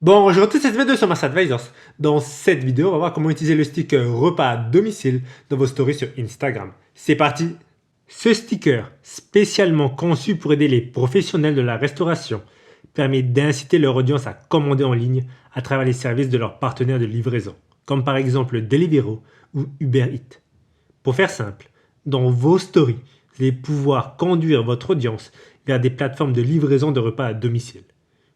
Bon, je retrouve cette vidéo sur Mars Advisors. Dans cette vidéo, on va voir comment utiliser le sticker repas à domicile dans vos stories sur Instagram. C'est parti! Ce sticker, spécialement conçu pour aider les professionnels de la restauration, permet d'inciter leur audience à commander en ligne à travers les services de leurs partenaires de livraison, comme par exemple Deliveroo ou Uber Eats. Pour faire simple, dans vos stories, vous allez pouvoir conduire votre audience vers des plateformes de livraison de repas à domicile.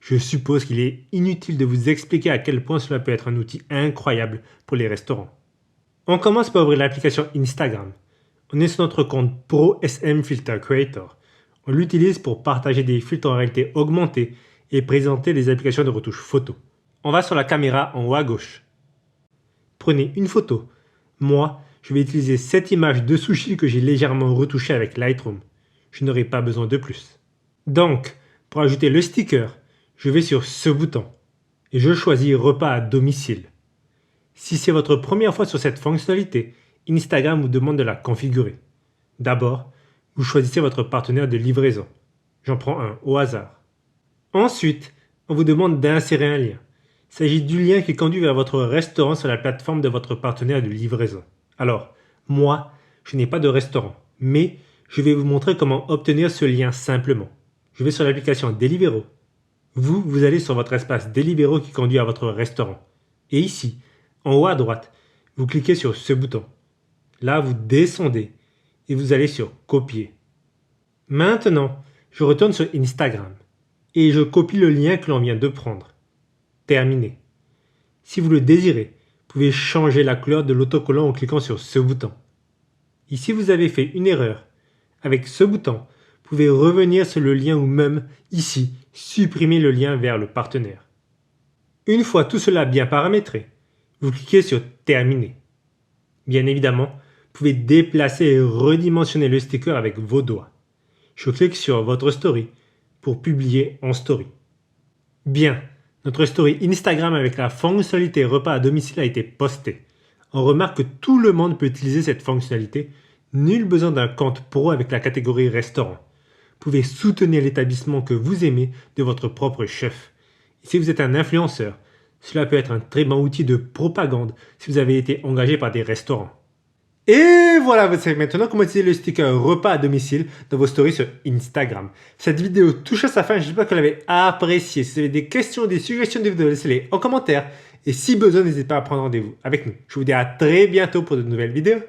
Je suppose qu'il est inutile de vous expliquer à quel point cela peut être un outil incroyable pour les restaurants. On commence par ouvrir l'application Instagram. On est sur notre compte Pro SM Filter Creator. On l'utilise pour partager des filtres en réalité augmentée et présenter des applications de retouche photo. On va sur la caméra en haut à gauche. Prenez une photo. Moi, je vais utiliser cette image de sushi que j'ai légèrement retouchée avec Lightroom. Je n'aurai pas besoin de plus. Donc, pour ajouter le sticker, je vais sur ce bouton et je choisis repas à domicile. Si c'est votre première fois sur cette fonctionnalité, Instagram vous demande de la configurer. D'abord, vous choisissez votre partenaire de livraison. J'en prends un au hasard. Ensuite, on vous demande d'insérer un lien. Il s'agit du lien qui conduit vers votre restaurant sur la plateforme de votre partenaire de livraison. Alors, moi, je n'ai pas de restaurant, mais je vais vous montrer comment obtenir ce lien simplement. Je vais sur l'application Deliveroo. Vous allez sur votre espace Deliveroo qui conduit à votre restaurant. Et ici, en haut à droite, vous cliquez sur ce bouton. Là, vous descendez et vous allez sur Copier. Maintenant, je retourne sur Instagram et je copie le lien que l'on vient de prendre. Terminé. Si vous le désirez, vous pouvez changer la couleur de l'autocollant en cliquant sur ce bouton. Ici, vous avez fait une erreur. Avec ce bouton, vous pouvez revenir sur le lien ou même, ici, supprimer le lien vers le partenaire. Une fois tout cela bien paramétré, vous cliquez sur Terminer. Bien évidemment, vous pouvez déplacer et redimensionner le sticker avec vos doigts. Je clique sur votre story pour publier en story. Bien, notre story Instagram avec la fonctionnalité repas à domicile a été postée. On remarque que tout le monde peut utiliser cette fonctionnalité. Nul besoin d'un compte pro avec la catégorie restaurant. Vous pouvez soutenir l'établissement que vous aimez de votre propre chef. Et si vous êtes un influenceur, cela peut être un très bon outil de propagande si vous avez été engagé par des restaurants. Et voilà, vous savez maintenant comment utiliser le sticker repas à domicile dans vos stories sur Instagram. Cette vidéo touche à sa fin, j'espère que vous l'avez appréciée. Si vous avez des questions, des suggestions de vidéos, laissez-les en commentaire. Et si besoin, n'hésitez pas à prendre rendez-vous avec nous. Je vous dis à très bientôt pour de nouvelles vidéos.